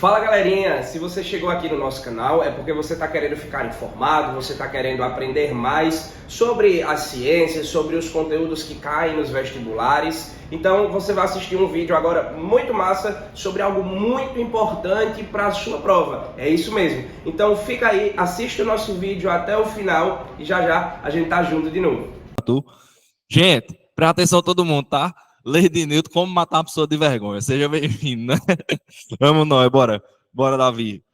Fala galerinha, se você chegou aqui no nosso canal é porque você está querendo ficar informado, você está querendo aprender mais sobre as ciências, sobre os conteúdos que caem nos vestibulares. Então você vai assistir um vídeo agora muito massa sobre algo muito importante para a sua prova. É isso mesmo. Então fica aí, assiste o nosso vídeo até o final e já já a gente tá junto de novo. Gente, presta atenção todo mundo, tá? Lei de Newton, como matar uma pessoa de vergonha. Seja bem-vindo, né? Vamos nós, bora. Bora, Davi.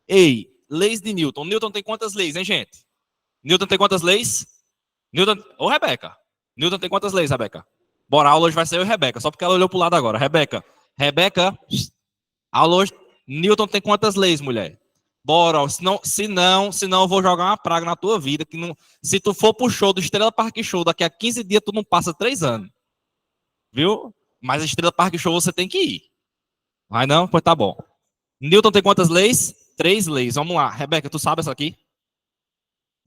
Ei, leis de Newton. Newton tem quantas leis, hein, gente? Newton tem quantas leis? Newton... Ô, Rebeca. Newton tem quantas leis, Rebeca? Bora, a aula hoje vai ser eu e Rebeca, só porque ela olhou pro lado agora. Rebeca, a aula hoje... Newton tem quantas leis, mulher? Bora, se não eu vou jogar uma praga na tua vida. Que não, se tu for pro show do Estrela Parque Show, daqui a 15 dias tu não passa 3 anos. Viu? Mas a Estrela Parque Show você tem que ir. Vai não? Pois tá bom. Newton tem quantas leis? 3 leis. Vamos lá. Rebeca, tu sabe essa aqui?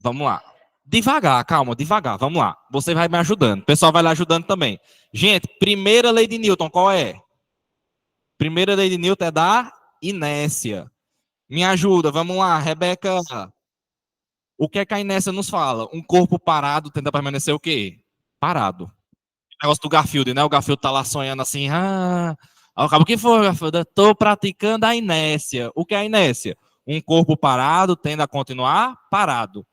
Vamos lá. Devagar, calma, devagar. Vamos lá. Você vai me ajudando. O pessoal vai lhe ajudando também. Gente, primeira lei de Newton, qual é? Primeira lei de Newton é da inércia. Me ajuda, vamos lá, Rebeca. O que é que a inércia nos fala? Um corpo parado tenta permanecer o quê? Parado. O negócio do Garfield, né? O Garfield tá lá sonhando assim. O que foi, Garfield? Eu tô praticando a inércia. O que é a inércia? Um corpo parado tende a continuar parado.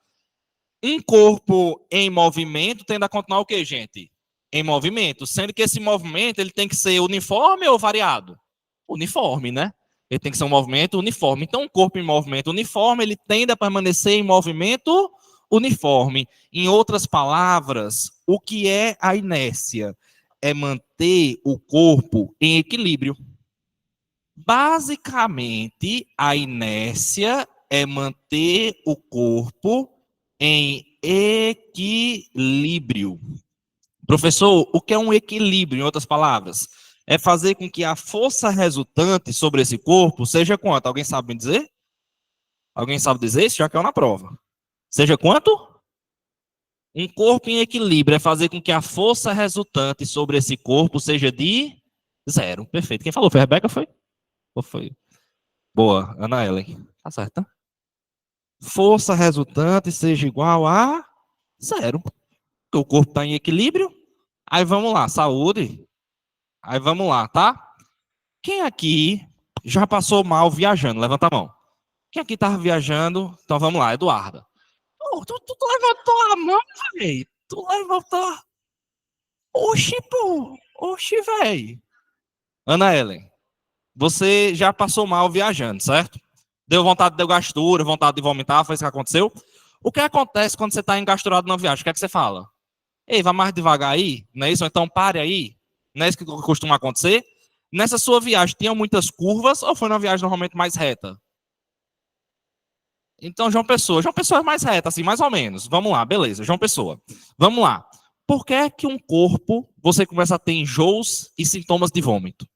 Um corpo em movimento tende a continuar o quê, gente? Em movimento. Sendo que esse movimento ele tem que ser uniforme ou variado? Uniforme, né? Ele tem que ser um movimento uniforme. Então, um corpo em movimento uniforme, ele tende a permanecer em movimento uniforme. Em outras palavras, o que é a inércia? É manter o corpo em equilíbrio. Basicamente, a inércia é manter o corpo em equilíbrio. Professor, o que é um equilíbrio, em outras palavras? É fazer com que a força resultante sobre esse corpo seja quanto? Alguém sabe me dizer? Alguém sabe dizer? Isso já caiu na prova. Seja quanto? Um corpo em equilíbrio é fazer com que a força resultante sobre esse corpo seja de 0. Perfeito. Quem falou? Foi a Rebeca, foi? Ou foi? Boa, Ana Ellen. Tá certo, né? Força resultante seja igual a 0. O corpo está em equilíbrio. Aí vamos lá, saúde. Aí vamos lá, tá? Quem aqui já passou mal viajando? Levanta a mão. Quem aqui estava viajando? Então vamos lá, Eduarda. Oh, tu levantou a mão, velho. Tu levantou. Oxi, pô. Oxi, velho. Ana Ellen, você já passou mal viajando, certo? Deu vontade de gastura, vontade de vomitar, foi isso que aconteceu? O que acontece quando você está engasturado na viagem? O que é que você fala? Ei, vá mais devagar aí, não é isso? Ou então pare aí. Não é isso que costuma acontecer? Nessa sua viagem, tinha muitas curvas ou foi uma viagem normalmente mais reta? Então, João Pessoa é mais reta, assim, mais ou menos. Vamos lá, beleza, João Pessoa. Vamos lá. Por que é que um corpo, você começa a ter enjoos e sintomas de vômito?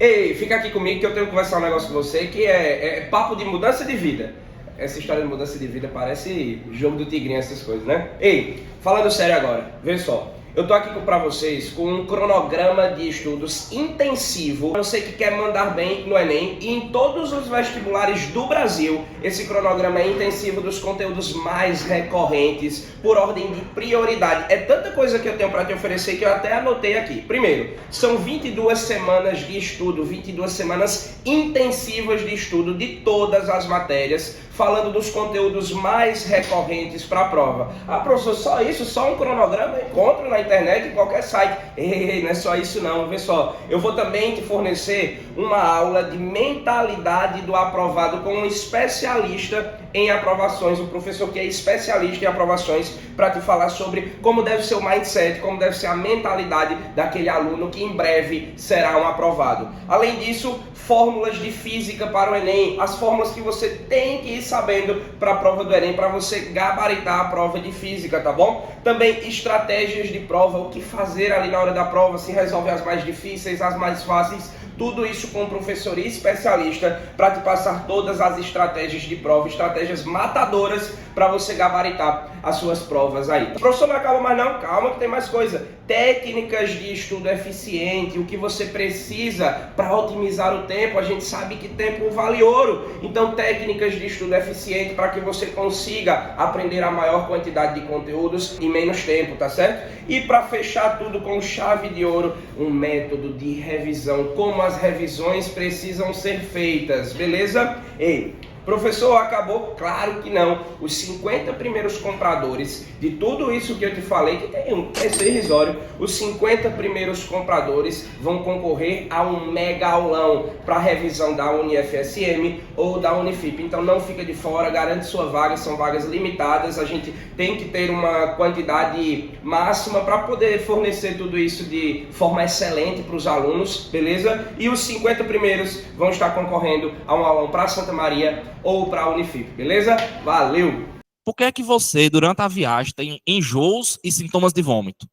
Ei, fica aqui comigo que eu tenho que conversar um negócio com você que é papo de mudança de vida. Essa história de mudança de vida parece jogo do tigrinho, essas coisas, né? Ei, falando sério agora, vê só. Eu tô aqui pra vocês com um cronograma de estudos intensivo. Você que quer mandar bem no Enem e em todos os vestibulares do Brasil, esse cronograma é intensivo dos conteúdos mais recorrentes, por ordem de prioridade. É tanta coisa que eu tenho para te oferecer que eu até anotei aqui. Primeiro, são 22 semanas de estudo, 22 semanas intensivas de estudo de todas as matérias, falando dos conteúdos mais recorrentes para a prova. Ah, professor, só isso? Só um cronograma? Encontro na internet, em qualquer site. Ei, não é só isso não, vê só. Eu vou também te fornecer uma aula de mentalidade do aprovado com um especialista em aprovações, um professor que é especialista em aprovações, para te falar sobre como deve ser o mindset, como deve ser a mentalidade daquele aluno que em breve será um aprovado. Além disso, fórmulas de física para o Enem, as fórmulas que você tem que ir sabendo para a prova do Enem, para você gabaritar a prova de física, tá bom? Também estratégias de prova, o que fazer ali na hora da prova, se resolve as mais difíceis, as mais fáceis, tudo isso com um professor especialista para te passar todas as estratégias de prova, estratégias matadoras para você gabaritar as suas provas aí. O professor não acaba mais não, calma que tem mais coisa. técnicas de estudo eficiente, o que você precisa para otimizar o tempo. A gente sabe que tempo vale ouro, então técnicas de estudo eficiente para que você consiga aprender a maior quantidade de conteúdos em menos tempo, tá certo? E para fechar tudo com chave de ouro, um método de revisão, como as revisões precisam ser feitas, beleza? Ei, professor, acabou? Claro que não. Os 50 primeiros compradores de tudo isso que eu te falei, que tem um preço irrisório, os 50 primeiros compradores vão concorrer a um mega aulão para revisão da UniFSM ou da Unifip. Então não fica de fora, garante sua vaga, são vagas limitadas, a gente tem que ter uma quantidade máxima para poder fornecer tudo isso de forma excelente para os alunos, beleza? E os 50 primeiros vão estar concorrendo a um aulão para Santa Maria ou para a Unifip, beleza? Valeu! Por que é que você, durante a viagem, tem enjoos e sintomas de vômito?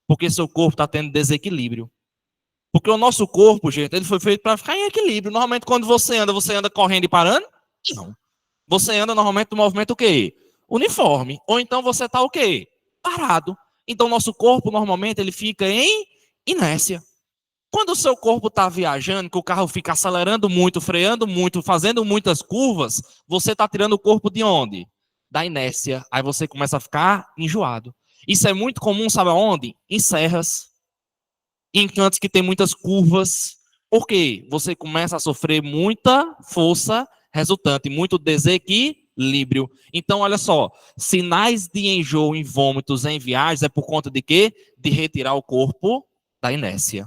Porque seu corpo está tendo desequilíbrio. Porque o nosso corpo, gente, ele foi feito para ficar em equilíbrio. Normalmente, quando você anda correndo e parando? Não. Você anda normalmente no movimento o quê? Uniforme. Ou então você está o quê? Parado. Então, nosso corpo, normalmente, ele fica em inércia. Quando o seu corpo está viajando, que o carro fica acelerando muito, freando muito, fazendo muitas curvas, você está tirando o corpo de onde? Da inércia. Aí você começa a ficar enjoado. Isso é muito comum, sabe aonde? Em serras, em cantos que tem muitas curvas. Por quê? Você começa a sofrer muita força resultante, muito desequilíbrio. Então, olha só, sinais de enjoo em vômitos em viagens é por conta de quê? De retirar o corpo da inércia.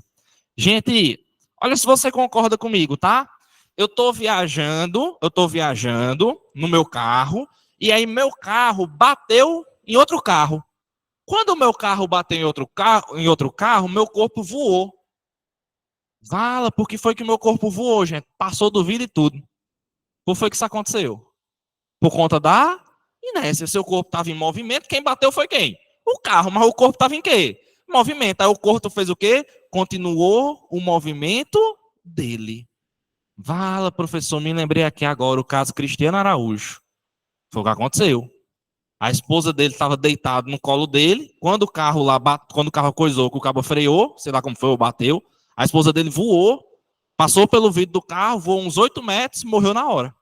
Gente, olha se você concorda comigo, tá? Eu tô viajando no meu carro, e aí meu carro bateu em outro carro. Quando o meu carro bateu em outro carro, meu corpo voou. Fala, por que foi que meu corpo voou, gente? Passou do vidro e tudo. Por que foi que isso aconteceu? Por conta da inércia. Seu corpo estava em movimento, quem bateu foi quem? O carro, mas o corpo estava em quê? Movimento. Aí o corpo fez o quê? Continuou o movimento dele. Vala, professor, me lembrei aqui agora o caso Cristiano Araújo. Foi o que aconteceu. A esposa dele estava deitada no colo dele. Quando o carro coisou, que o cabo freou, sei lá como foi, ou bateu, a esposa dele voou, passou pelo vidro do carro, voou uns 8 metros e morreu na hora.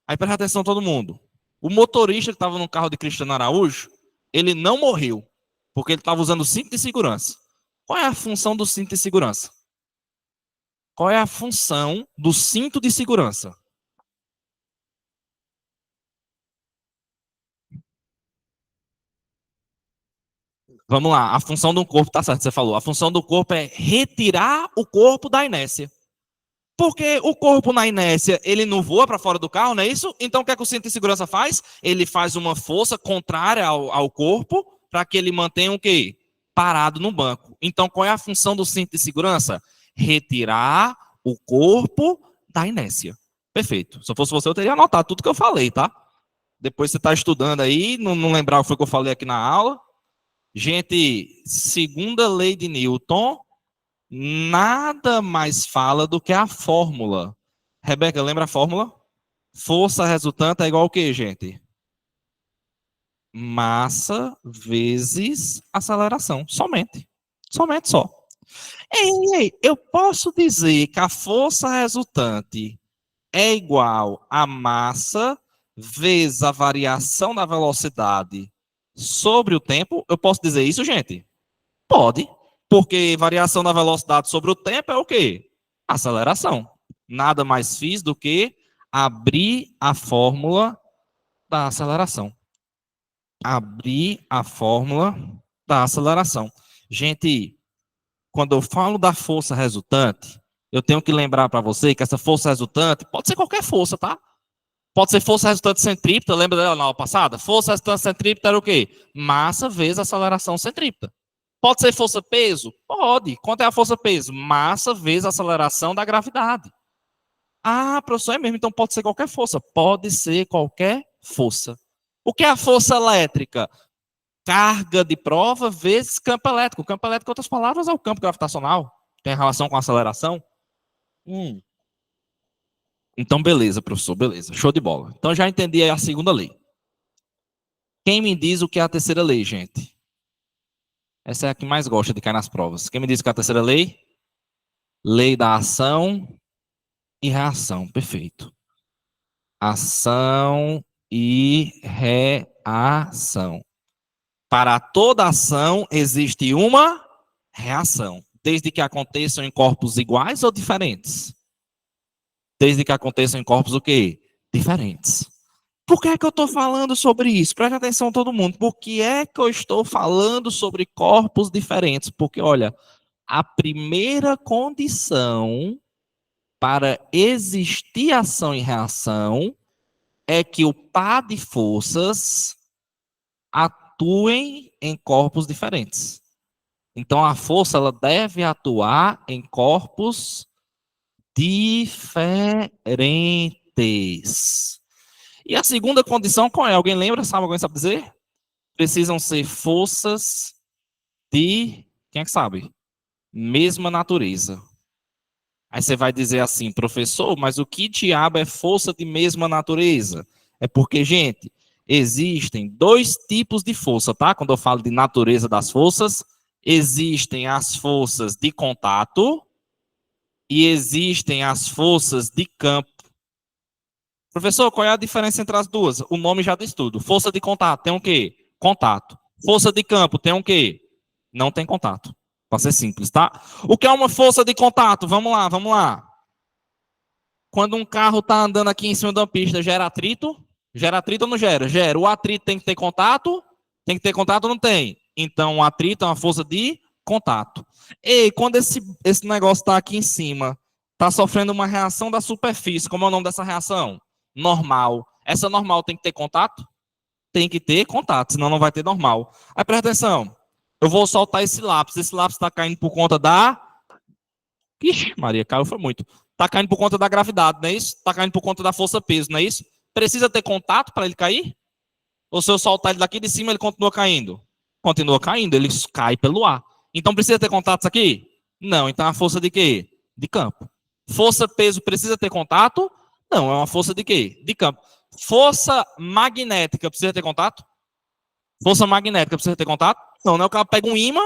Aí presta atenção todo mundo. O motorista que estava no carro de Cristiano Araújo, ele não morreu, porque ele estava usando o cinto de segurança. Qual é a função do cinto de segurança? Qual é a função do cinto de segurança? Vamos lá, a função do corpo, tá certo, você falou. A função do corpo é retirar o corpo da inércia. Porque o corpo na inércia, ele não voa para fora do carro, não é isso? Então o que é que o cinto de segurança faz? Ele faz uma força contrária ao corpo para que ele mantenha o quê? Parado no banco. Então qual é a função do cinto de segurança? Retirar o corpo da inércia. Perfeito. Se eu fosse você, eu teria anotado tudo que eu falei, tá? Depois você está estudando aí, não lembrar o que foi que eu falei aqui na aula. Gente, segunda lei de Newton, nada mais fala do que a fórmula. Rebeca, lembra a fórmula? Força resultante é igual ao quê, gente? Massa vezes aceleração. Somente. Somente só. Ei, eu posso dizer que a força resultante é igual a massa vezes a variação da velocidade sobre o tempo? Eu posso dizer isso, gente? Pode. Porque variação da velocidade sobre o tempo é o quê? Aceleração. Nada mais fiz do que abrir a fórmula da aceleração. Abrir a fórmula da aceleração. Gente, quando eu falo da força resultante, eu tenho que lembrar para você que essa força resultante pode ser qualquer força, tá? Pode ser força resultante centrípeta, lembra dela na aula passada? Força resultante centrípeta era o quê? Massa vezes aceleração centrípeta. Pode ser força-peso? Pode. Quanto é a força-peso? Massa vezes a aceleração da gravidade. Ah, professor, é mesmo, então pode ser qualquer força. Pode ser qualquer força. O que é a força elétrica? Carga de prova vezes campo elétrico. O campo elétrico, em outras palavras, é o campo gravitacional. Tem relação com a aceleração? Então, beleza, professor, beleza. Show de bola. Então, já entendi aí a segunda lei. Quem me diz o que é a terceira lei, gente? Essa é a que mais gosta de cair nas provas. Quem me disse que é a terceira lei? Lei da ação e reação. Perfeito. Ação e reação. Para toda ação existe uma reação, desde que aconteçam em corpos iguais ou diferentes? Desde que aconteçam em corpos o quê? Diferentes. Por que é que eu estou falando sobre isso? Preste atenção todo mundo. Por que é que eu estou falando sobre corpos diferentes? Porque, olha, a primeira condição para existir ação e reação é que o par de forças atuem em corpos diferentes. Então, a força ela deve atuar em corpos diferentes. E a segunda condição qual é? Alguém lembra? Sabe? Alguém sabe dizer? Precisam ser forças de, quem é que sabe? Mesma natureza. Aí você vai dizer assim, professor, mas o que diabo é força de mesma natureza? É porque, gente, existem dois tipos de força, tá? Quando eu falo de natureza das forças, existem as forças de contato e existem as forças de campo. Professor, qual é a diferença entre as duas? O nome já diz tudo. Força de contato tem o quê? Contato. Força de campo tem o quê? Não tem contato. Para ser simples, tá? O que é uma força de contato? Vamos lá, vamos lá. Quando um carro está andando aqui em cima de uma pista, gera atrito? Gera atrito ou não gera? Gera. O atrito tem que ter contato? Tem que ter contato ou não tem? Então, o atrito é uma força de contato. E quando esse negócio está aqui em cima, está sofrendo uma reação da superfície, como é o nome dessa reação? Normal. Essa normal tem que ter contato? Tem que ter contato, senão não vai ter normal. Aí presta atenção. Eu vou soltar esse lápis. Esse lápis está caindo por conta da... Ixi, Maria, caiu foi muito. Está caindo por conta da gravidade, não é isso? Está caindo por conta da força-peso, não é isso? Precisa ter contato para ele cair? Ou se eu soltar ele daqui de cima, ele continua caindo? Continua caindo, ele cai pelo ar. Então precisa ter contatos aqui? Não, então é a força de quê? De campo. Força-peso precisa ter contato? Não, é uma força de quê? De campo. Força magnética precisa ter contato? Força magnética precisa ter contato? Não, né? O cara pega um ímã,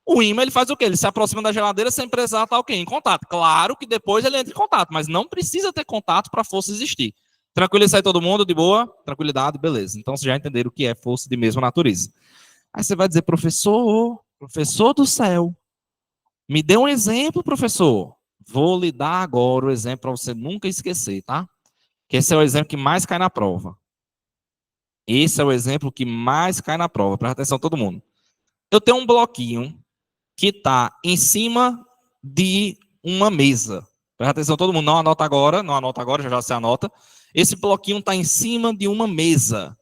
o ímã ele faz o quê? Ele se aproxima da geladeira sem precisar estar o quê? Em contato. Claro que depois ele entra em contato, mas não precisa ter contato para a força existir. Tranquilo isso aí todo mundo? De boa? Tranquilidade? Beleza. Então vocês já entenderam o que é força de mesma natureza. Aí você vai dizer, professor do céu, me dê um exemplo, professor. Vou lhe dar agora o exemplo para você nunca esquecer, tá? Que esse é o exemplo que mais cai na prova. Esse é o exemplo que mais cai na prova. Presta atenção todo mundo. Eu tenho um bloquinho que está em cima de uma mesa. Presta atenção todo mundo. Não anota agora, já já você anota. Esse bloquinho está em cima de uma mesa.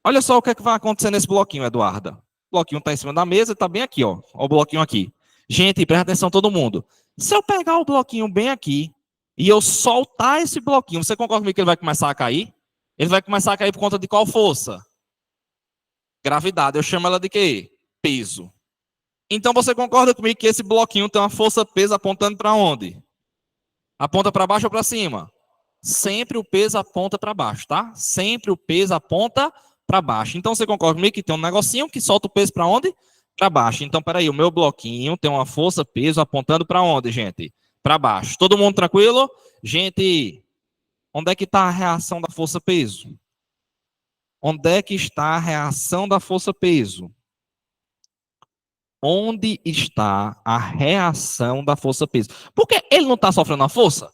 Olha só o que é que vai acontecer nesse bloquinho, Eduarda. O bloquinho está em cima da mesa e está bem aqui, ó. Olha o bloquinho aqui. Gente, presta atenção todo mundo. Se eu pegar o bloquinho bem aqui e eu soltar esse bloquinho, você concorda comigo que ele vai começar a cair? Ele vai começar a cair por conta de qual força? Gravidade. Eu chamo ela de quê? Peso. Então você concorda comigo que esse bloquinho tem uma força-peso apontando para onde? Aponta para baixo ou para cima? Sempre o peso aponta para baixo, tá? Sempre o peso aponta para baixo. Então você concorda comigo que tem um negocinho que solta o peso para onde? Para baixo. Então, peraí, o meu bloquinho tem uma força-peso apontando para onde, gente? Para baixo. Todo mundo tranquilo? Gente, onde é que está a reação da força-peso? Onde é que está a reação da força-peso? Onde está a reação da força-peso? Porque ele não está sofrendo a força?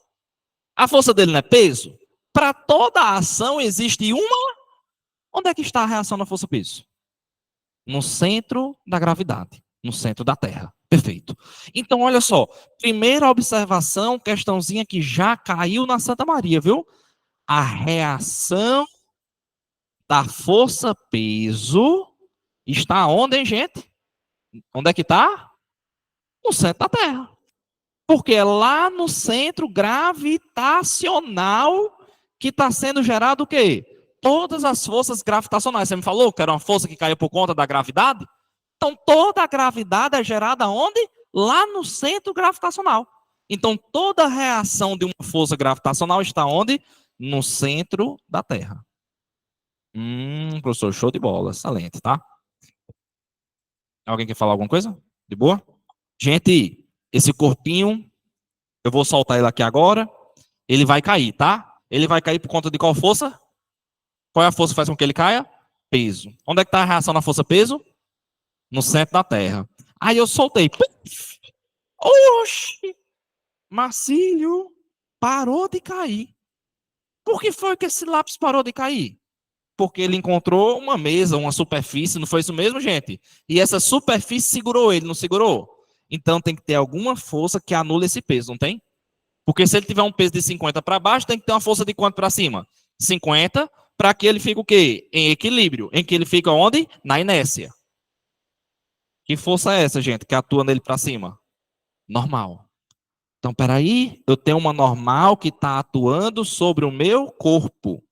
A força dele não é peso? Para toda ação existe uma. Onde é que está a reação da força-peso? No centro da gravidade, no centro da Terra. Perfeito. Então, olha só. Primeira observação, questãozinha que já caiu na Santa Maria, viu? A reação da força-peso está onde, hein, gente? Onde é que está? No centro da Terra. Porque é lá no centro gravitacional que está sendo gerado o quê? Todas as forças gravitacionais. Você me falou que era uma força que caiu por conta da gravidade? Então, toda a gravidade é gerada onde? Lá no centro gravitacional. Então, toda reação de uma força gravitacional está onde? No centro da Terra. Professor, show de bola. Excelente, tá? Alguém quer falar alguma coisa? De boa? Gente, esse corpinho, eu vou soltar ele aqui agora. Ele vai cair, tá? Ele vai cair por conta de qual força? Qual é a força que faz com que ele caia? Peso. Onde é que está a reação na força peso? No centro da Terra. Aí eu soltei. Puf! Oxi! Marcílio parou de cair. Por que foi que esse lápis parou de cair? Porque ele encontrou uma mesa, uma superfície, não foi isso mesmo, gente? E essa superfície segurou ele, não segurou? Então tem que ter alguma força que anule esse peso, não tem? Porque se ele tiver um peso de 50 para baixo, tem que ter uma força de quanto para cima? 50 para que ele fique o quê? Em equilíbrio. Em que ele fica onde? Na inércia. Que força é essa, gente, que atua nele para cima? Normal. Então, peraí, eu tenho uma normal que está atuando sobre o meu corpo.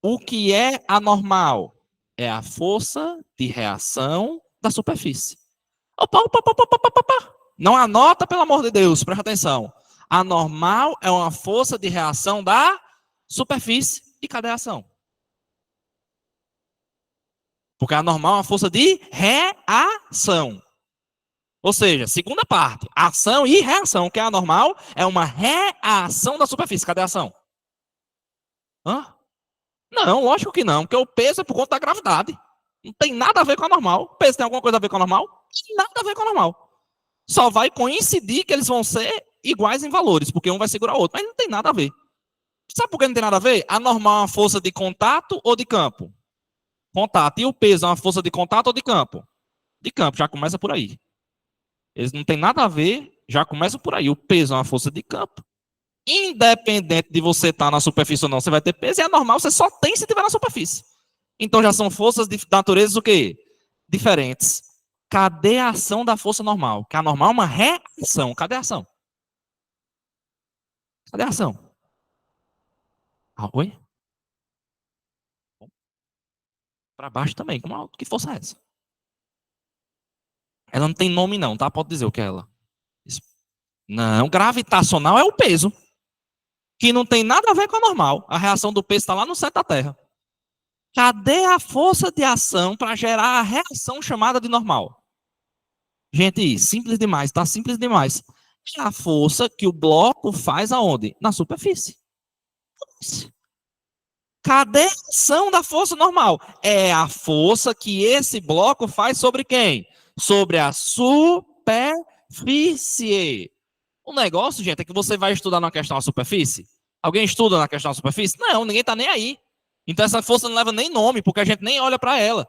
O que é anormal? É a força de reação da superfície. Opa, opa, opa, opa, opa, opa. Não anota, pelo amor de Deus, presta atenção. Anormal é uma força de reação da superfície. E cadê a ação? Porque anormal é uma força de reação. Ou seja, segunda parte, ação e reação. O que é anormal é uma reação da superfície. Cadê a ação? Hã? Não, lógico que não, porque o peso é por conta da gravidade. Não tem nada a ver com a normal. O peso tem alguma coisa a ver com a normal? Não tem nada a ver com a normal. Só vai coincidir que eles vão ser iguais em valores, porque um vai segurar o outro, mas não tem nada a ver. Sabe por que não tem nada a ver? A normal é uma força de contato ou de campo? Contato. E o peso é uma força de contato ou de campo? De campo, já começa por aí. Eles não têm nada a ver, já começa por aí. O peso é uma força de campo. Independente de você estar na superfície ou não, você vai ter peso, e é normal, você só tem se estiver na superfície. Então já são forças de naturezas o quê? Diferentes. Cadê a ação da força normal? Que a normal é uma reação. Cadê a ação? Cadê a ação? Ah, oi? Para baixo também. Que força é essa? Ela não tem nome não, tá? Pode dizer o que é ela. Não, gravitacional é o peso, que não tem nada a ver com a normal. A reação do peso está lá no centro da Terra. Cadê a força de ação para gerar a reação chamada de normal? Gente, simples demais, tá simples demais. É a força que o bloco faz aonde? Na superfície. Cadê a ação da força normal? É a força que esse bloco faz sobre quem? Sobre a superfície. O negócio, gente, é que você vai estudar na questão da superfície. Alguém estuda na questão da superfície? Não, ninguém está nem aí. Então essa força não leva nem nome, porque a gente nem olha para ela.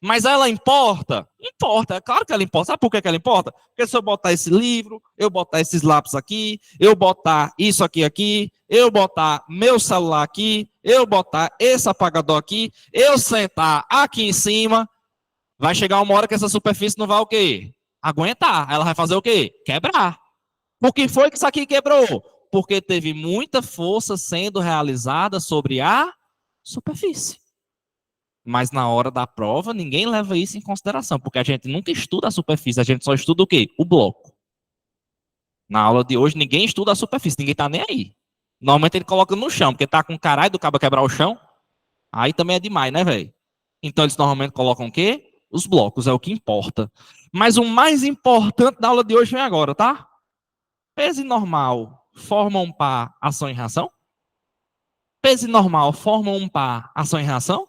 Mas ela importa? Importa, é claro que ela importa. Sabe por que ela importa? Porque se eu botar esse livro, eu botar esses lápis aqui, eu botar isso aqui, eu botar meu celular aqui, eu botar esse apagador aqui, eu sentar aqui em cima, vai chegar uma hora que essa superfície não vai o quê? Aguentar. Ela vai fazer o quê? Quebrar. Por que foi que isso aqui quebrou? Porque teve muita força sendo realizada sobre a superfície. Mas na hora da prova, ninguém leva isso em consideração, porque a gente nunca estuda a superfície, a gente só estuda o quê? O bloco. Na aula de hoje, ninguém estuda a superfície, ninguém tá nem aí. Normalmente ele coloca no chão, porque tá com caralho do cabo quebrar o chão, aí também é demais, né, velho? Então eles normalmente colocam o quê? Os blocos, é o que importa. Mas o mais importante da aula de hoje vem agora, tá? Peso e normal formam um par ação e reação? Peso e normal formam um par ação e reação?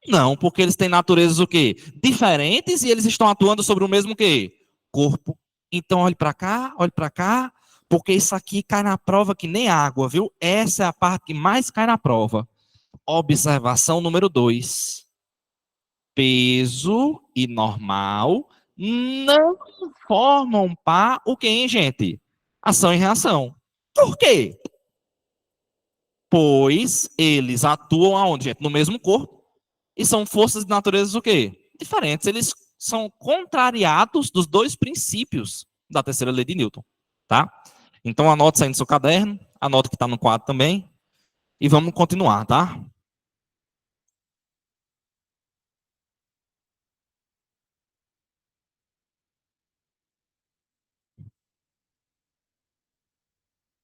Não, porque eles têm naturezas o quê? Diferentes e eles estão atuando sobre o mesmo quê? Corpo. Então olhe para cá, porque isso aqui cai na prova que nem água, viu? Essa é a parte que mais cai na prova. Observação número 2. Peso e normal não formam par o que, hein, gente? Ação e reação. Por quê? Pois eles atuam aonde, gente? No mesmo corpo. E são forças de natureza o quê? Diferentes. Eles são contrariados dos dois princípios da terceira lei de Newton, tá? Então anote isso aí no seu caderno, anote que está no quadro também, e vamos continuar, tá?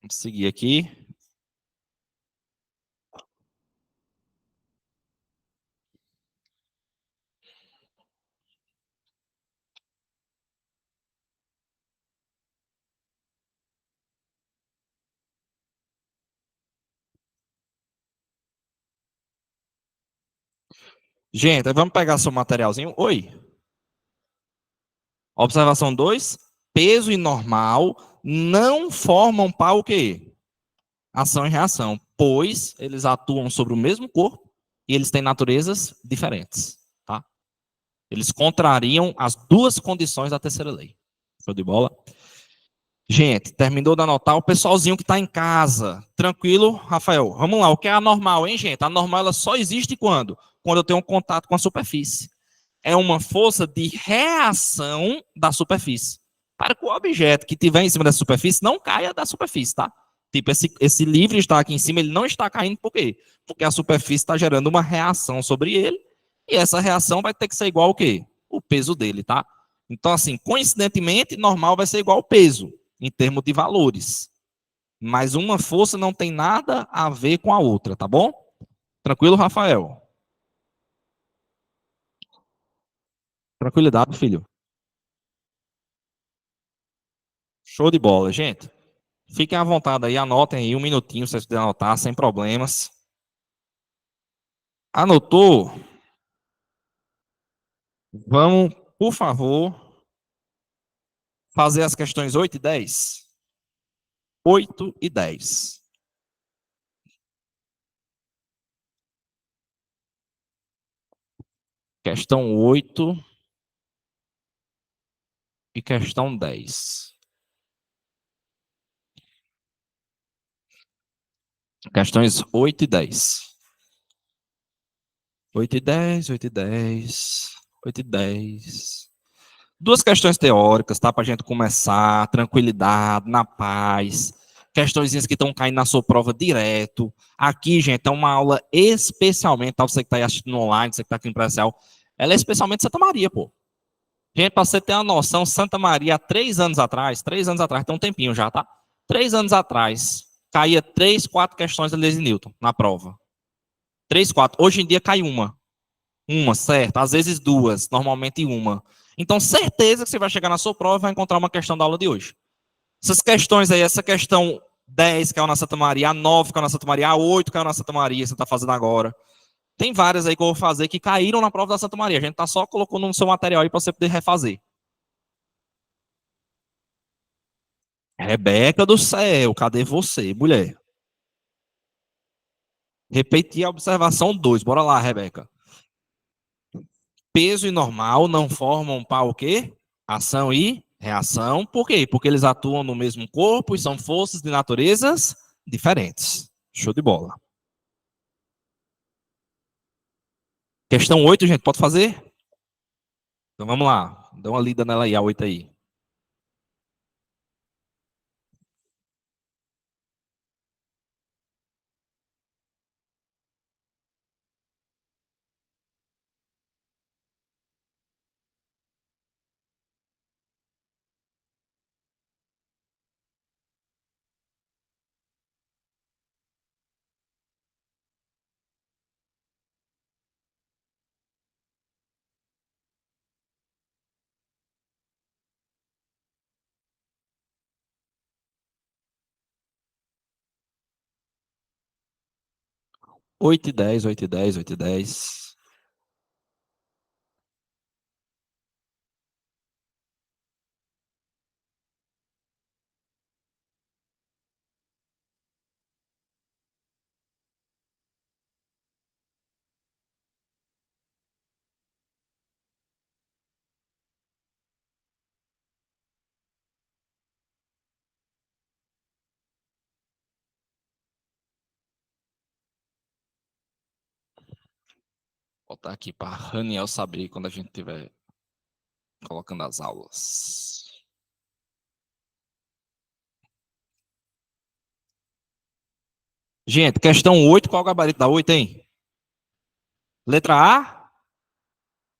Vamos seguir aqui. Gente, vamos pegar seu materialzinho. Oi. Observação 2. Peso e normal não formam par o quê? Ação e reação, pois eles atuam sobre o mesmo corpo e eles têm naturezas diferentes, tá? Eles contrariam as duas condições da terceira lei. Show de bola? Gente, terminou de anotar o pessoalzinho que está em casa. Tranquilo, Rafael? Vamos lá, o que é anormal, hein, gente? A anormal ela só existe quando? Quando eu tenho um contato com a superfície. É uma força de reação da superfície. Para que o objeto que tiver em cima dessa superfície não caia da superfície, tá? Tipo, esse livro está aqui em cima, ele não está caindo por quê? Porque a superfície está gerando uma reação sobre ele, e essa reação vai ter que ser igual ao quê? O peso dele, tá? Então, assim, coincidentemente, normal vai ser igual ao peso, em termos de valores. Mas uma força não tem nada a ver com a outra, tá bom? Tranquilo, Rafael? Tranquilidade, filho. Show de bola, gente. Fiquem à vontade aí, anotem aí um minutinho, se vocês puderem anotar, sem problemas. Anotou? Vamos, por favor, fazer as questões 8 e 10. 8 e 10. Questão 8 e questão 10. Questões 8 e 10. 8 e 10, 8 e 10, 8 e 10. Duas questões teóricas, tá? Para a gente começar, tranquilidade, na paz. Questõezinhas que estão caindo na sua prova direto. Aqui, gente, é uma aula especialmente, tá? Você que está aí assistindo online, você que está aqui em presencial. Ela é especialmente Santa Maria, pô. Gente, para você ter uma noção, Santa Maria, há 3 anos atrás, tem um tempinho já, tá? 3 anos atrás, caía 3, 4 questões da Leis de Newton na prova. 3, 4. Hoje em dia cai uma. Uma, certo. Às vezes duas, normalmente uma. Então, certeza que você vai chegar na sua prova e vai encontrar uma questão da aula de hoje. Essas questões aí, essa questão 10 que é na Santa Maria, a 9 que é na Santa Maria, a 8 que é na Santa Maria, você está fazendo agora. Tem várias aí que eu vou fazer que caíram na prova da Santa Maria. A gente tá só colocando no seu material aí para você poder refazer. Rebeca do céu, cadê você, mulher? Repetir a observação 2. Bora lá, Rebeca. Peso e normal não formam par o quê? Ação e reação. Por quê? Porque eles atuam no mesmo corpo e são forças de naturezas diferentes. Show de bola. Questão 8, gente, pode fazer? Então vamos lá. Dá uma lida nela aí, a 8 aí. Oito e 10, 8 e 10, 8 e 10. Vou botar aqui para Raniel saber quando a gente estiver colocando as aulas. Gente, questão 8, qual é o gabarito da 8, hein? Letra A?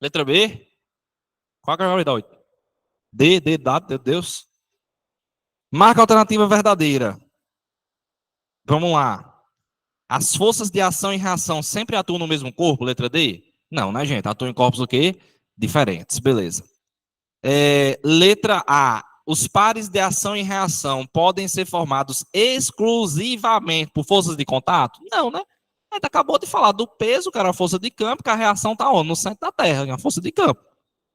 Letra B? Qual é o gabarito da 8? D, dado, meu Deus. Marca a alternativa verdadeira. Vamos lá. As forças de ação e reação sempre atuam no mesmo corpo, letra D? Não, né, gente? Atuam em corpos o quê? Diferentes, beleza. Letra A. Os pares de ação e reação podem ser formados exclusivamente por forças de contato? Não, né? A gente acabou de falar do peso, que era a força de campo, que a reação está no centro da Terra, a força de campo.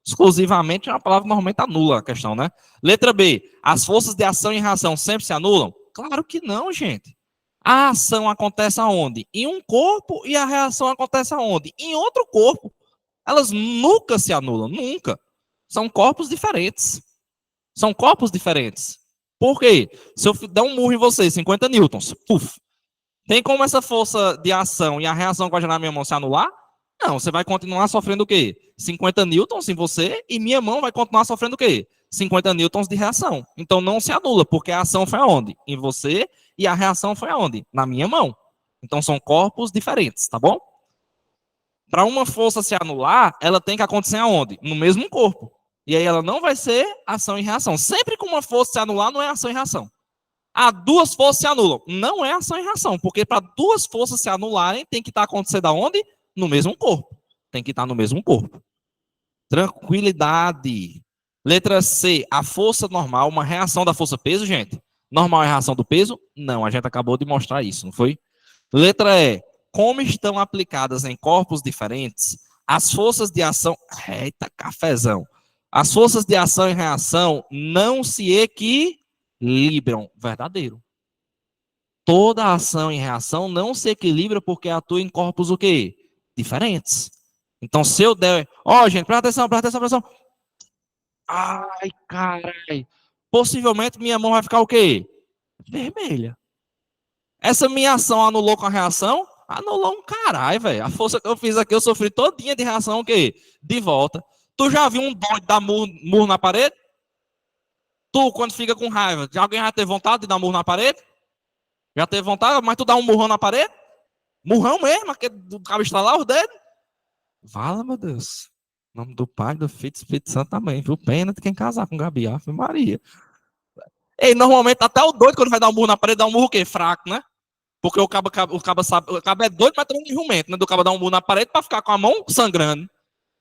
Exclusivamente é uma palavra que normalmente anula a questão, né? Letra B. As forças de ação e reação sempre se anulam? Claro que não, gente. A ação acontece aonde? Em um corpo e a reação acontece aonde? Em outro corpo. Elas nunca se anulam, nunca. São corpos diferentes. São corpos diferentes. Por quê? Se eu der um murro em você, 50 newtons, puf, tem como essa força de ação e a reação que vai gerar na minha mão se anular? Não, você vai continuar sofrendo o quê? 50 newtons em você e minha mão vai continuar sofrendo o quê? 50 newtons de reação. Então não se anula, porque a ação foi aonde? Em você e a reação foi aonde? Na minha mão. Então são corpos diferentes, tá bom? Para uma força se anular, ela tem que acontecer aonde? No mesmo corpo. E aí ela não vai ser ação e reação. Sempre que uma força se anular, não é ação e reação. Duas forças se anulam. Não é ação e reação, porque para duas forças se anularem, tem que estar acontecendo aonde? No mesmo corpo. Tem que estar no mesmo corpo. Tranquilidade. Letra C, a força normal, uma reação da força peso, gente. Normal é a reação do peso? Não, a gente acabou de mostrar isso, não foi? Letra E, como estão aplicadas em corpos diferentes, as forças de ação... Eita, cafezão. As forças de ação e reação não se equilibram. Verdadeiro. Toda ação e reação não se equilibra porque atua em corpos o quê? Diferentes. Então, se eu der... gente, presta atenção, presta atenção, presta atenção. Ai, carai. Possivelmente minha mão vai ficar o quê? Vermelha. Essa minha ação anulou com a reação? Anulou um caralho, velho. A força que eu fiz aqui, eu sofri todinha de reação o quê? De volta. Tu já viu um doido dar murro na parede? Tu, quando fica com raiva, alguém já teve vontade de dar murro na parede? Já teve vontade, mas tu dá um murrão na parede? Murrão mesmo, aquele do cabo estralar os dedos? Fala, meu Deus. Em nome do Pai, do Filho e do Espírito Santo também, viu? Pena de quem casar com Gabi, Ave Maria. E normalmente até o doido, quando vai dar um murro na parede, dá um murro o quê? Fraco, né? Porque o cabo sabe, o cabo é doido, mas também de jumento, né? Do cabo dar um murro na parede para ficar com a mão sangrando.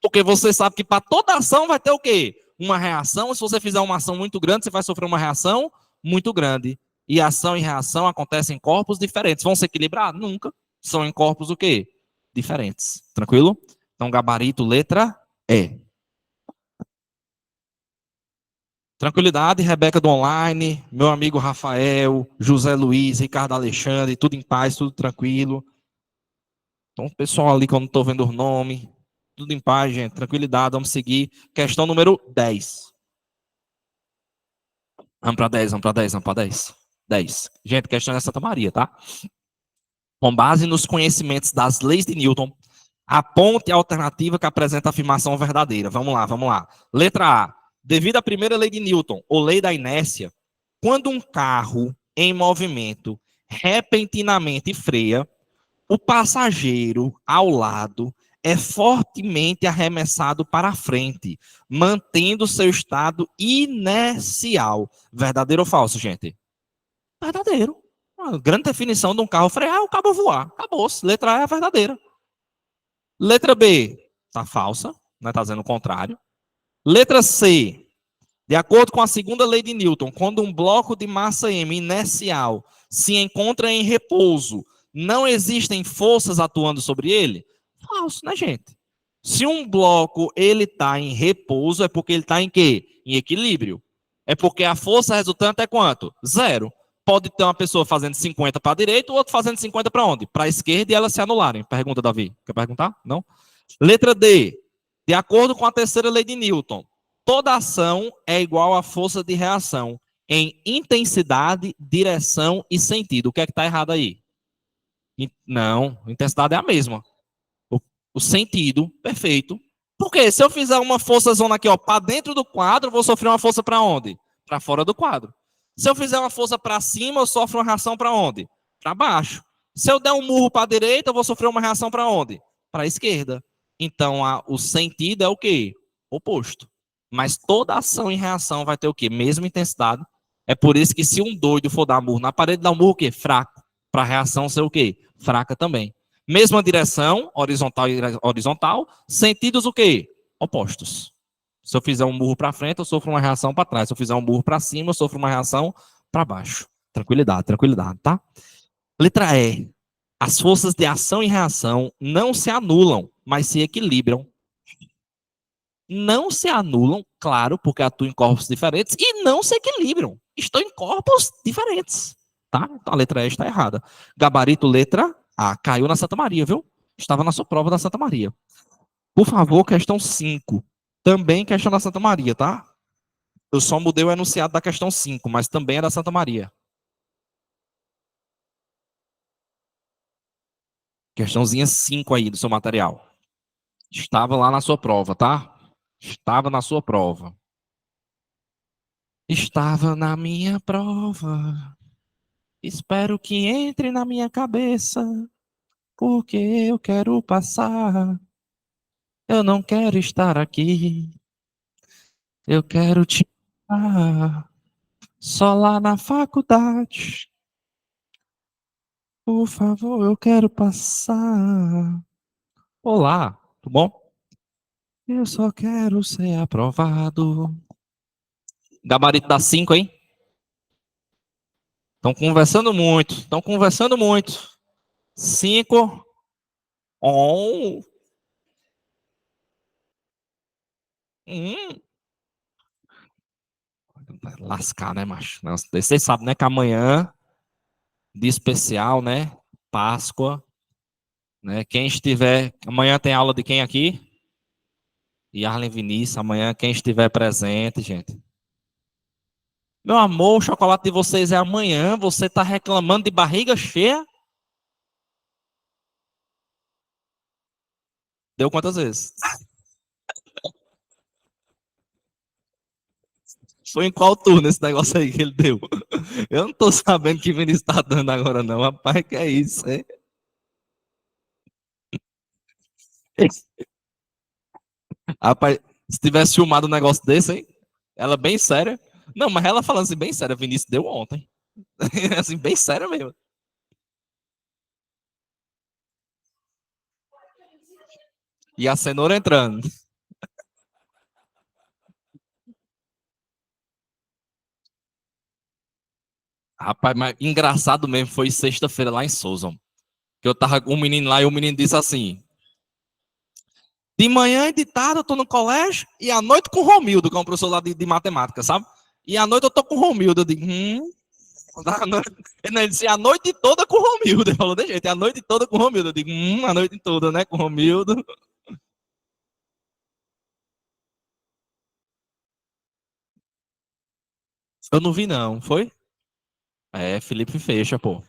Porque você sabe que para toda ação vai ter o quê? Uma reação. Se você fizer uma ação muito grande, você vai sofrer uma reação muito grande. E ação e reação acontecem em corpos diferentes. Vão se equilibrar? Nunca. São em corpos o quê? Diferentes. Tranquilo? Então, gabarito, letra E. Tranquilidade, Rebeca do online, meu amigo Rafael, José Luiz, Ricardo Alexandre, tudo em paz, tudo tranquilo. Então, o pessoal ali que eu não estou vendo o nome, tudo em paz, gente, tranquilidade, vamos seguir. Questão número 10. Vamos para 10, vamos para 10, vamos para 10. 10. Gente, questão é Santa Maria, tá? Com base nos conhecimentos das leis de Newton, aponte a alternativa que apresenta a afirmação verdadeira. Vamos lá, vamos lá. Letra A. Devido à primeira lei de Newton, ou lei da inércia, quando um carro em movimento repentinamente freia, o passageiro ao lado é fortemente arremessado para a frente, mantendo seu estado inercial. Verdadeiro ou falso, gente? Verdadeiro. Uma grande definição de um carro frear é o cabo voar. Acabou-se. Letra A é a verdadeira. Letra B está falsa, né? Está dizendo o contrário. Letra C. De acordo com a segunda lei de Newton, quando um bloco de massa m inercial se encontra em repouso, não existem forças atuando sobre ele? Falso, né, gente? Se um bloco ele está em repouso, é porque ele está em quê? Em equilíbrio. É porque a força resultante é quanto? Zero. Pode ter uma pessoa fazendo 50 para a direita, o outro fazendo 50 para onde? Para a esquerda e elas se anularem. Pergunta, Davi. Quer perguntar? Não? Letra D. De acordo com a terceira lei de Newton, toda ação é igual à força de reação em intensidade, direção e sentido. O que é que está errado aí? Não, a intensidade é a mesma. O sentido, perfeito. Porque se eu fizer uma força zona aqui, ó, para dentro do quadro, eu vou sofrer uma força para onde? Para fora do quadro. Se eu fizer uma força para cima, eu sofro uma reação para onde? Para baixo. Se eu der um murro para a direita, eu vou sofrer uma reação para onde? Para a esquerda. Então, o sentido é o quê? Oposto. Mas toda ação e reação vai ter o quê? Mesma intensidade. É por isso que se um doido for dar murro na parede, dá um murro o quê? Fraco. Para a reação ser o quê? Fraca também. Mesma direção, horizontal e horizontal. Sentidos o quê? Opostos. Se eu fizer um murro para frente, eu sofro uma reação para trás. Se eu fizer um murro para cima, eu sofro uma reação para baixo. Tranquilidade, tranquilidade, tá? Letra E. As forças de ação e reação não se anulam, mas se equilibram. Não se anulam, claro, porque atuam em corpos diferentes, e não se equilibram. Estão em corpos diferentes. Tá? Então a letra E está errada. Gabarito, letra A. Caiu na Santa Maria, viu? Estava na sua prova da Santa Maria. Por favor, questão 5. Também questão da Santa Maria, tá? Eu só mudei o enunciado da questão 5, mas também é da Santa Maria. Questãozinha 5 aí do seu material. Estava lá na sua prova, tá? Estava na sua prova. Estava na minha prova. Espero que entre na minha cabeça, porque eu quero passar. Eu não quero estar aqui. Eu quero te amar. Só lá na faculdade. Por favor, eu quero passar. Olá, tudo bom? Eu só quero ser aprovado. Gabarito dá 5, hein? Estão conversando muito. Estão conversando muito. 5. Oh. Hum. Lascar, né, macho? Vocês sabem, né, que amanhã, dia especial, né? Páscoa, né? Quem estiver. Amanhã tem aula de quem aqui? E Arlen Vinícius. Amanhã, quem estiver presente, gente. Meu amor, o chocolate de vocês é amanhã. Você tá reclamando de barriga cheia? Deu quantas vezes? Foi em qual turno esse negócio aí que ele deu? Eu não tô sabendo que Vinícius tá dando agora, não. Rapaz, que é isso, hein? Rapaz, se tivesse filmado um negócio desse, hein? Ela bem séria. Não, mas ela falando assim, bem séria, Vinícius deu ontem. Assim, bem séria mesmo. E a cenoura entrando. Rapaz, mas engraçado mesmo foi sexta-feira lá em Souza. Que eu tava com um menino lá e o menino disse assim: de manhã e de tarde eu tô no colégio e à noite com o Romildo, que é um professor lá de matemática, sabe? E à noite eu tô com o Romildo. Eu digo. Ele disse a noite toda com o Romildo. Ele falou de jeito, a noite toda com o Romildo. Eu digo, a noite toda, né, com o Romildo. Eu não vi, não, foi? É, Felipe fecha, pô.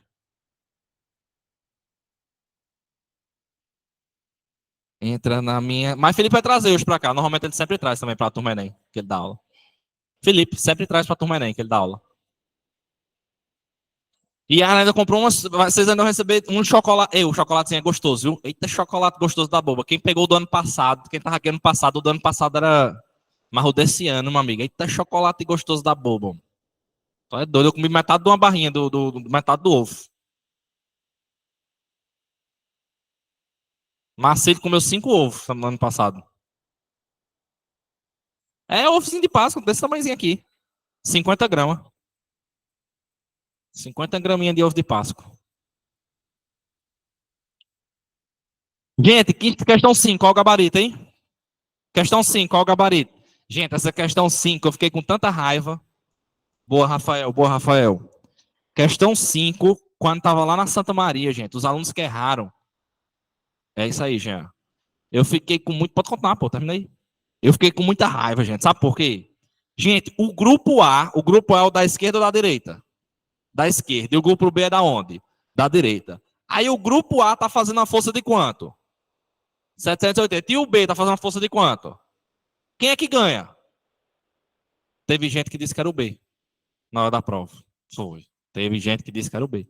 Entra na minha. Mas Felipe vai trazer hoje pra cá. Normalmente ele sempre traz também pra turma Enem, que ele dá aula. Felipe sempre traz pra turma Enem, que ele dá aula. E a ainda comprou umas. Vocês ainda vão receber um chocolate. Ei, o chocolatezinho é gostoso, viu? Eita, chocolate gostoso da boba. Quem pegou do ano passado, quem tava aqui ano passado, o do ano passado era. Mas o desse ano, meu amigo. Eita, chocolate gostoso da boba. Tu é doido, eu comi metade de uma barrinha metade do ovo. Marcelo comeu 5 ovos no ano passado. É ovozinho de Páscoa, desse tamanhozinho aqui. 50 gramas. 50 graminhas de ovo de Páscoa. Gente, questão 5, qual o gabarito, hein? Questão 5, qual o gabarito? Gente, essa questão 5, eu fiquei com tanta raiva. Boa, Rafael, boa, Rafael. Questão 5, quando estava lá na Santa Maria, gente, os alunos que erraram. É isso aí, Jean. Eu fiquei com muito. Pode contar, pô, terminei. Eu fiquei com muita raiva, gente. Sabe por quê? Gente, o grupo A é o da esquerda ou da direita? Da esquerda. E o grupo B é da onde? Da direita. Aí o grupo A tá fazendo a força de quanto? 780. E o B tá fazendo a força de quanto? Quem é que ganha? Teve gente que disse que era o B na hora da prova. Foi. Teve gente que disse que era o B.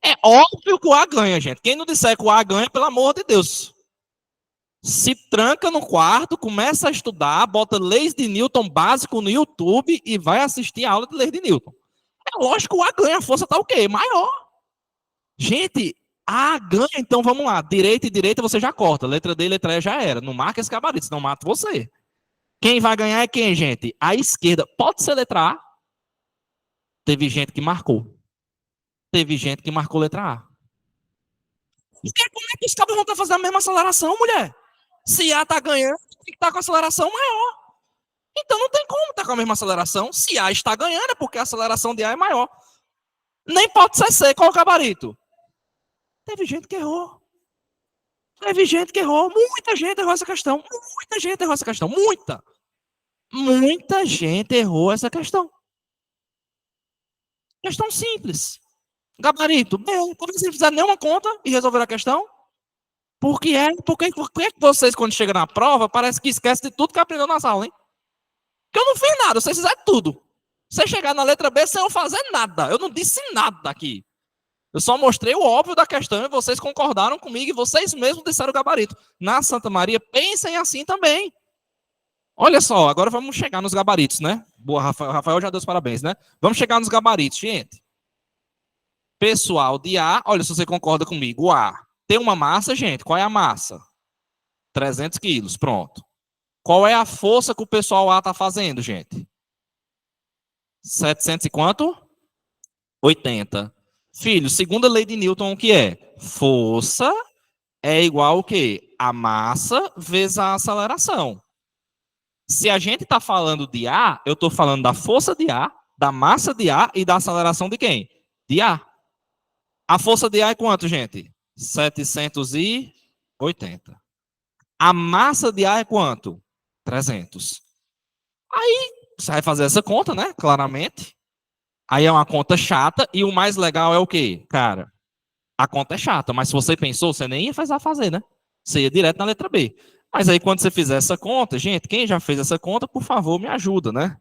É óbvio que o A ganha, gente. Quem não disser que o A ganha, pelo amor de Deus. Se tranca no quarto, começa a estudar, bota leis de Newton básico no YouTube e vai assistir a aula de leis de Newton. É lógico que o A ganha, a força tá o quê? Maior. Gente, A ganha, então vamos lá. Direita e direita você já corta. Letra D e letra E já era. Não marca esse gabarito, senão mato você. Quem vai ganhar é quem, gente? A esquerda. Pode ser letra A. Teve gente que marcou. Teve gente que marcou letra A. Porque como é que os cabos vão estar fazendo a mesma aceleração, mulher? Se A está ganhando, tem que estar com a aceleração maior. Então não tem como estar com a mesma aceleração. Se A está ganhando, é porque a aceleração de A é maior. Nem pode ser C. Qual o gabarito? Teve gente que errou. Teve gente que errou. Muita gente errou essa questão. Muita gente errou essa questão. Muita. Muita gente errou essa questão. Questão simples. Gabarito. Bem, como você fizer nenhuma conta e resolver a questão? Por que vocês, quando chegam na prova, parece que esquecem de tudo que aprendeu na aula, hein? Porque eu não fiz nada, vocês fizeram tudo. Você chegar na letra B sem eu fazer nada. Eu não disse nada aqui. Eu só mostrei o óbvio da questão e vocês concordaram comigo e vocês mesmos disseram o gabarito. Na Santa Maria, pensem assim também. Olha só, agora vamos chegar nos gabaritos, né? Boa, Rafael já deu os parabéns, né? Vamos chegar nos gabaritos, gente. Pessoal de A, olha se você concorda comigo. O A tem uma massa, gente. Qual é a massa? 300 quilos, pronto. Qual é a força que o pessoal A está fazendo, gente? 700 e quanto? 80. Filho, segundo a lei de Newton, o que é? Força é igual ao quê? A massa vezes a aceleração. Se a gente está falando de A, eu estou falando da força de A, da massa de A e da aceleração de quem? De A. A força de A é quanto, gente? 780. A massa de A é quanto? 300. Aí, você vai fazer essa conta, né? Claramente. Aí é uma conta chata e o mais legal é o quê? Cara, a conta é chata, mas se você pensou, você nem ia fazer, né? Você ia direto na letra B. Mas aí quando você fizer essa conta, gente, quem já fez essa conta, por favor, me ajuda, né?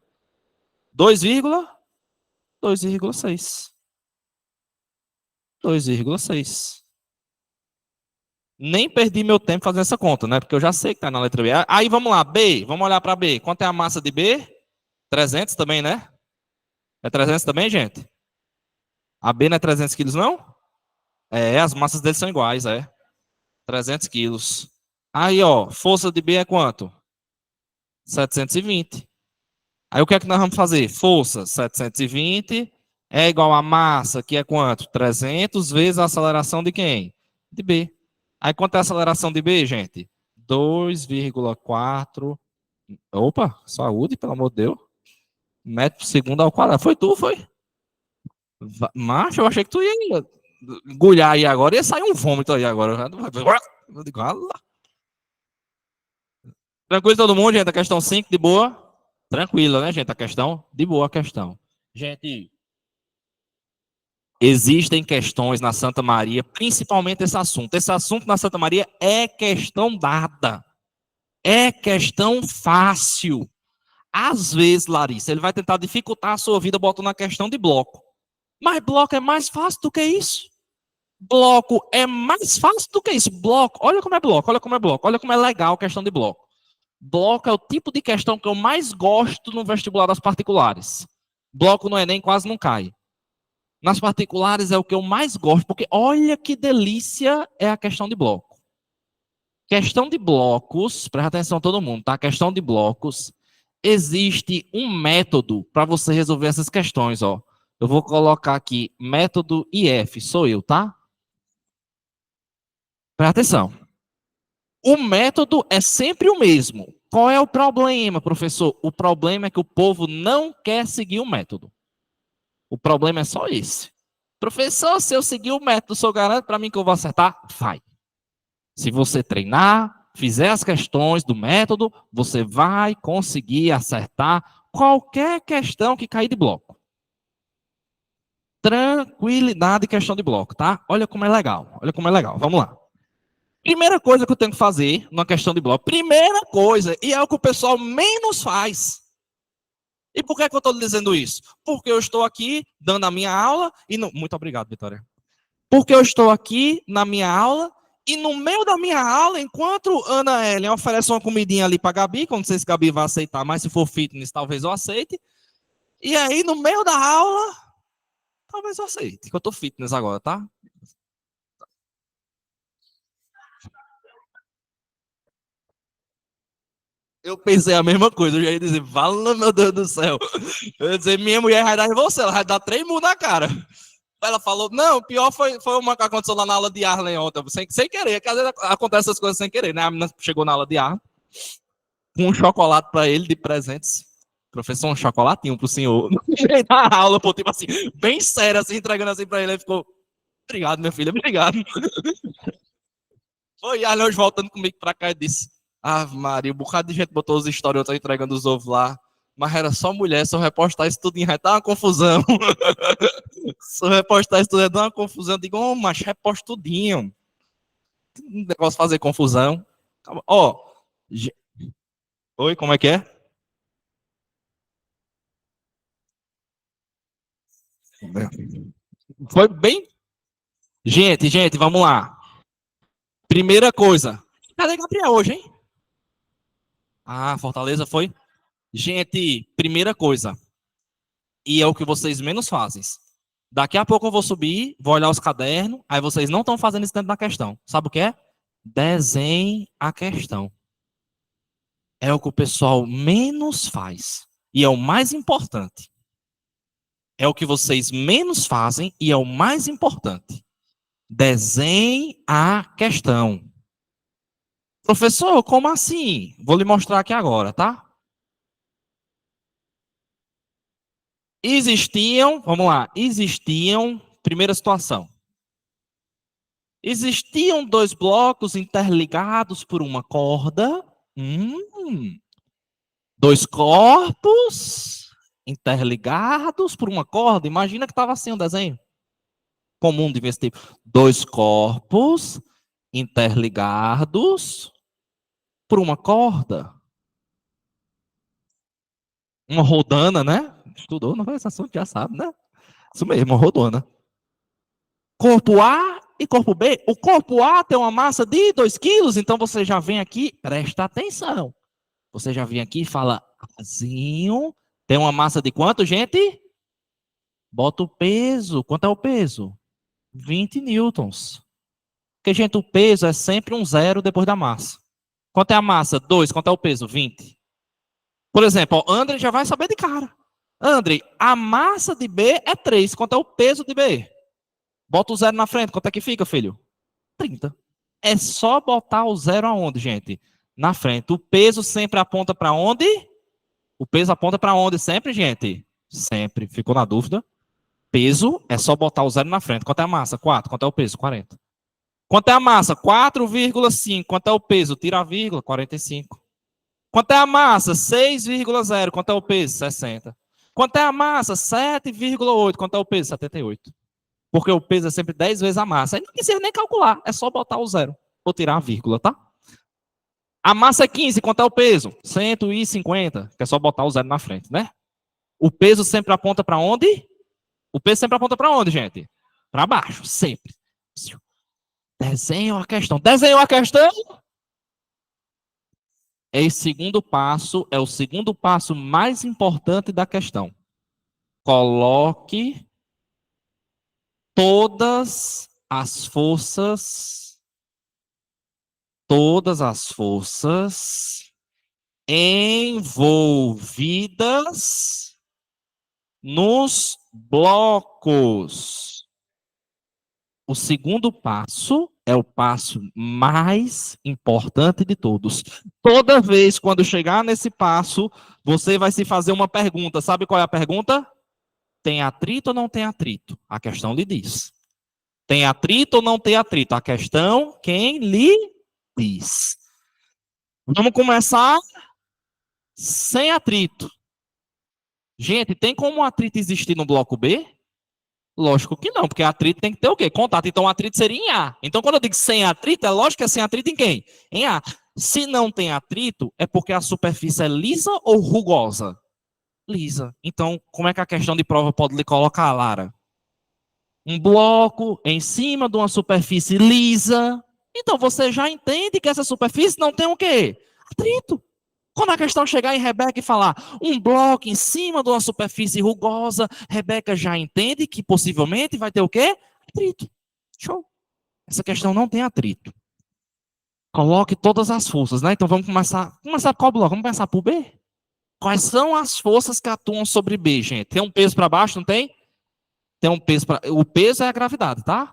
2,6. 2,6. Nem perdi meu tempo fazendo essa conta, né? Porque eu já sei que tá na letra B. Aí vamos lá, B. Vamos olhar para B. Quanto é a massa de B? 300 também, né? É 300 também, gente? A B não é 300 quilos, não? É, as massas deles são iguais, é. 300 quilos. Aí, ó, força de B é quanto? 720. Aí o que é que nós vamos fazer? Força, 720 é igual a massa, que é quanto? 300 vezes a aceleração de quem? De B. Aí quanto é a aceleração de B, gente? 2,4. Opa, saúde, pelo amor de Deus. Metro por segundo ao quadrado. Foi tu, foi? Macho, eu achei que tu ia engulhar aí agora, ia sair um vômito aí agora. Eu digo, tranquilo todo mundo, gente? A questão 5, de boa? Tranquila, né, gente? A questão? De boa a questão. Gente, existem questões na Santa Maria, principalmente esse assunto. Esse assunto na Santa Maria é questão dada. É questão fácil. Às vezes, Larissa, ele vai tentar dificultar a sua vida botando a questão de bloco. Mas bloco é mais fácil do que isso. Bloco é mais fácil do que isso. Bloco, olha como é bloco, olha como é bloco, olha como é legal a questão de bloco. Bloco é o tipo de questão que eu mais gosto no vestibular das particulares. Bloco no Enem quase não cai. Nas particulares é o que eu mais gosto, porque olha que delícia é a questão de bloco. Questão de blocos, presta atenção todo mundo, tá? Questão de blocos, existe um método para você resolver essas questões, ó. Eu vou colocar aqui método IF, sou eu, tá? Presta atenção. O método é sempre o mesmo. Qual é o problema, professor? O problema é que o povo não quer seguir o método. O problema é só esse. Professor, se eu seguir o método, o senhor garante para mim que eu vou acertar? Vai. Se você treinar, fizer as questões do método, você vai conseguir acertar qualquer questão que cair de bloco. Tranquilidade, questão de bloco, tá? Olha como é legal. Olha como é legal. Vamos lá. Primeira coisa que eu tenho que fazer numa questão de bloco. Primeira coisa, e é o que o pessoal menos faz. E por que eu estou dizendo isso? Porque eu estou aqui dando a minha aula e não... Muito obrigado, Vitória. Porque eu estou aqui na minha aula e no meio da minha aula, enquanto Ana Ellen oferece uma comidinha ali para Gabi, que eu não sei se Gabi vai aceitar, mas se for fitness, talvez eu aceite. E aí, no meio da aula, talvez eu aceite, que eu estou fitness agora, tá? Eu pensei a mesma coisa, eu já ia dizer, fala, meu Deus do céu. Eu ia dizer, minha mulher vai dar em você, ela vai dar 3 murros na cara. Ela falou, não, o pior foi uma que aconteceu lá na aula de Arlen ontem, sem querer, que às vezes acontece essas coisas sem querer, né? A menina chegou na aula de Arlen, com um chocolate para ele de presentes. Professor, um chocolatinho pro senhor. No meio da aula, pô, tipo assim, bem sério, assim, entregando assim pra ele. Ele ficou, obrigado, minha filha, obrigado. Foi Arlen hoje voltando comigo pra cá e disse, Ave Maria, um bocado de gente botou os stories, eu tô entregando os ovos lá. Mas era só mulher, se eu repostar isso tudo, vai dar uma confusão. Se eu repostar isso tudo, vai dar uma confusão. Eu digo, ô, mas reposta tudinho. Um negócio de fazer confusão. Ó, oi, como é que é? Foi bem. Gente, vamos lá. Primeira coisa. Cadê Gabriel hoje, hein? Ah, Fortaleza foi? Gente, primeira coisa. E é o que vocês menos fazem. Daqui a pouco eu vou subir, vou olhar os cadernos, aí vocês não estão fazendo isso dentro da questão. Sabe o que é? Desenhe a questão. É o que o pessoal menos faz. E é o mais importante. É o que vocês menos fazem e é o mais importante. Desenhe a questão. Professor, como assim? Vou lhe mostrar aqui agora, tá? Vamos lá, primeira situação. Existiam dois blocos interligados por uma corda. Dois corpos interligados por uma corda. Imagina que estava assim o desenho. Comum de ver esse tipo. Dois corpos interligados por uma corda. Uma rodana, né? Estudou, não é esse assunto, já sabe, né? Isso mesmo, uma rodana. Corpo A e corpo B. O corpo A tem uma massa de 2 quilos, então você já vem aqui, presta atenção. Você já vem aqui e fala, Azinho, tem uma massa de quanto, gente? Bota o peso. Quanto é o peso? 20 newtons. Porque, gente, o peso é sempre um zero depois da massa. Quanto é a massa? 2. Quanto é o peso? 20. Por exemplo, o André já vai saber de cara. André, a massa de B é 3. Quanto é o peso de B? Bota o zero na frente. Quanto é que fica, filho? 30. É só botar o zero aonde, gente? Na frente. O peso sempre aponta para onde? O peso aponta para onde sempre, gente? Sempre. Ficou na dúvida? Peso é só botar o zero na frente. Quanto é a massa? 4. Quanto é o peso? 40. Quanto é a massa? 4,5. Quanto é o peso? Tira a vírgula, 45. Quanto é a massa? 6,0. Quanto é o peso? 60. Quanto é a massa? 7,8. Quanto é o peso? 78. Porque o peso é sempre 10 vezes a massa. Aí não precisa nem calcular, é só botar o zero. Vou tirar a vírgula, tá? A massa é 15, quanto é o peso? 150, que é só botar o zero na frente, né? O peso sempre aponta para onde? O peso sempre aponta para onde, gente? Para baixo, sempre. Desenham a questão. Desenhou a questão? É o segundo passo mais importante da questão. Coloque todas as forças envolvidas nos blocos. O segundo passo é o passo mais importante de todos. Toda vez quando chegar nesse passo, você vai se fazer uma pergunta. Sabe qual é a pergunta? Tem atrito ou não tem atrito? A questão lhe diz. Tem atrito ou não tem atrito? A questão, quem lhe diz. Vamos começar sem atrito. Gente, tem como um atrito existir no bloco B? Lógico que não, porque atrito tem que ter o quê? Contato. Então, o atrito seria em A. Então, quando eu digo sem atrito, é lógico que é sem atrito em quem? Em A. Se não tem atrito, é porque a superfície é lisa ou rugosa? Lisa. Então, como é que a questão de prova pode lhe colocar, Lara? Um bloco em cima de uma superfície lisa. Então, você já entende que essa superfície não tem o quê? Atrito. Quando a questão chegar em Rebeca e falar um bloco em cima de uma superfície rugosa, Rebeca já entende que possivelmente vai ter o quê? Atrito. Show. Essa questão não tem atrito. Coloque todas as forças, né? Então vamos começar. Começar por qual bloco? Vamos começar por B? Quais são as forças que atuam sobre B, gente? Tem um peso para baixo, não tem? Tem um peso o peso é a gravidade, tá?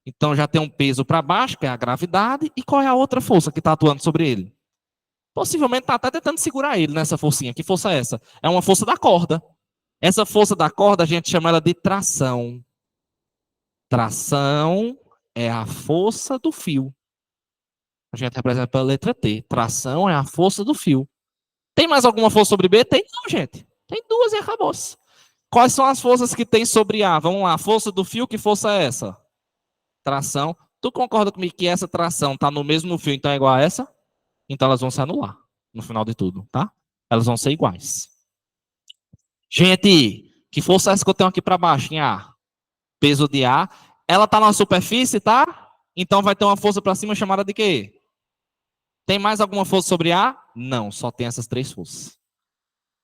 Então já tem um peso para baixo, que é a gravidade, e qual é a outra força que está atuando sobre ele? Possivelmente está até tentando segurar ele nessa forcinha. Que força é essa? É uma força da corda. Essa força da corda a gente chama ela de tração. Tração é a força do fio. A gente representa pela letra T. Tração é a força do fio. Tem mais alguma força sobre B? Tem não, gente. Tem duas e acabou-se. Quais são as forças que tem sobre A? Vamos lá, força do fio, que força é essa? Tração. Tu concorda comigo que essa tração está no mesmo fio, então é igual a essa? Então elas vão se anular no final de tudo, tá? Elas vão ser iguais. Gente, que força é essa que eu tenho aqui para baixo em A? Peso de A. Ela está na superfície, tá? Então vai ter uma força para cima chamada de quê? Tem mais alguma força sobre A? Não, só tem essas três forças.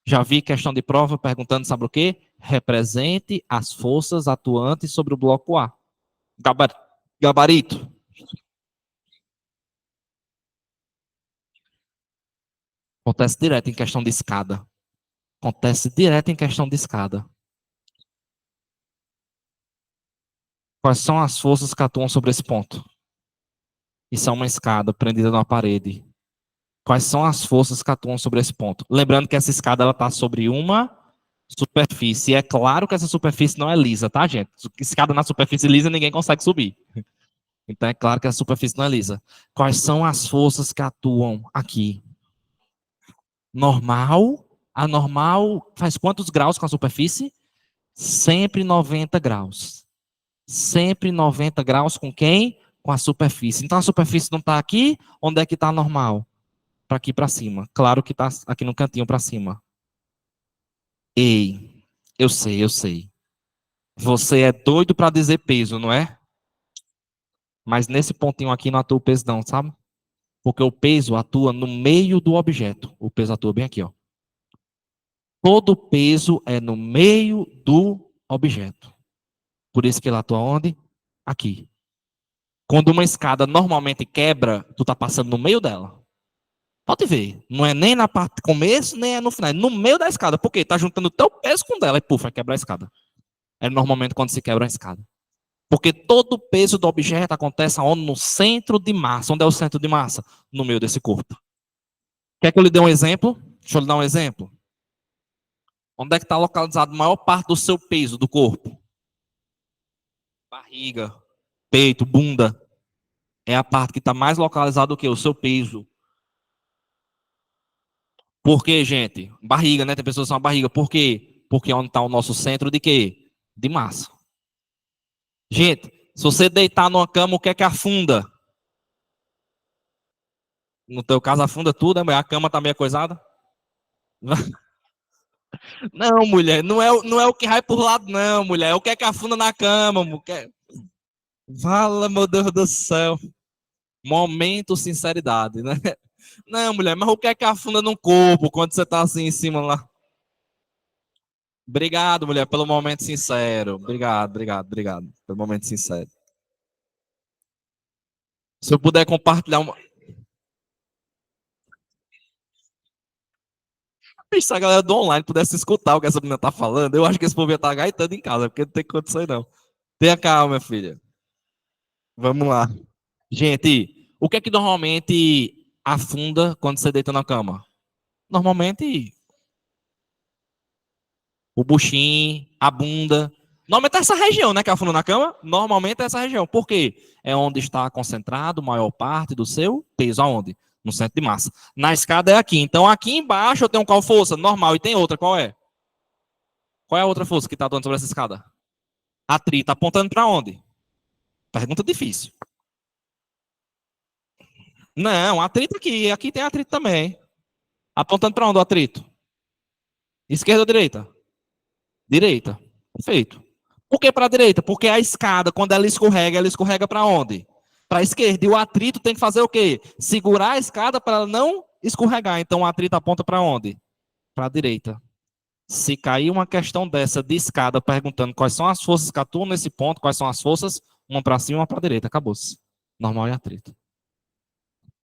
Já vi questão de prova perguntando, sabe o quê? Represente as forças atuantes sobre o bloco A. Gabarito. Acontece direto em questão de escada. Acontece direto em questão de escada. Quais são as forças que atuam sobre esse ponto? Isso é uma escada prendida na parede. Quais são as forças que atuam sobre esse ponto? Lembrando que essa escada está sobre uma superfície. E é claro que essa superfície não é lisa, tá, gente? Escada na superfície lisa ninguém consegue subir. Então é claro que a superfície não é lisa. Quais são as forças que atuam aqui? Normal. A normal faz quantos graus com a superfície? Sempre 90 graus. Sempre 90 graus com quem? Com a superfície. Então a superfície não está aqui, onde é que está a normal? Para aqui para cima. Claro que está aqui no cantinho para cima. Ei, eu sei, eu sei. Você é doido para dizer peso, não é? Mas nesse pontinho aqui não atua o peso não, sabe? Porque o peso atua no meio do objeto. O peso atua bem aqui, ó. Todo peso é no meio do objeto. Por isso que ele atua onde? Aqui. Quando uma escada normalmente quebra, tu tá passando no meio dela. Pode ver. Não é nem na parte do começo, nem é no final. É no meio da escada. Por quê? Tá juntando o teu peso com o dela. E puf, vai quebrar a escada. É normalmente quando se quebra a escada. Porque todo o peso do objeto acontece onde? No centro de massa. Onde é o centro de massa? No meio desse corpo. Quer que eu lhe dê um exemplo? Deixa eu lhe dar um exemplo. Onde é que está localizado a maior parte do seu peso do corpo? Barriga, peito, bunda. É a parte que está mais localizada do que o seu peso. Por quê, gente? Barriga, né? Tem pessoas que são a barriga. Por quê? Porque é onde está o nosso centro de quê? De massa. Gente, se você deitar numa cama, o que é que afunda? No teu caso, afunda tudo, né? A cama tá meio coisada. Não, mulher, não é o que vai por lado, não, mulher. É o que é que afunda na cama, mulher. Fala, meu Deus do céu. Momento sinceridade, né? Não, mulher, mas o que é que afunda no corpo quando você tá assim em cima lá? Obrigado, mulher, pelo momento sincero. Obrigado pelo momento sincero. Se eu puder compartilhar uma. Se a galera do online pudesse escutar o que essa menina tá falando, eu acho que esse povo ia estar gaitando em casa, porque não tem condição, não. Tenha calma, minha filha. Vamos lá. Gente, o que é que normalmente afunda quando você deita na cama? Normalmente o buchinho, a bunda. Normalmente é essa região, né, que afunda na cama. Normalmente é essa região. Por quê? É onde está concentrado a maior parte do seu peso. Aonde? No centro de massa. Na escada é aqui. Então aqui embaixo eu tenho qual força? Normal. E tem outra. Qual é? Qual é a outra força que está atuando sobre essa escada? Atrito. Apontando para onde? Pergunta difícil. Não, atrito aqui. Aqui tem atrito também. Apontando para onde o atrito? Esquerda ou direita? Direita. Perfeito. Por que para a direita? Porque a escada, quando ela escorrega para onde? Para a esquerda. E o atrito tem que fazer o quê? Segurar a escada para ela não escorregar. Então o atrito aponta para onde? Para a direita. Se cair uma questão dessa de escada perguntando quais são as forças que atuam nesse ponto, quais são as forças, uma para cima e uma para a direita. Acabou-se. Normal e atrito.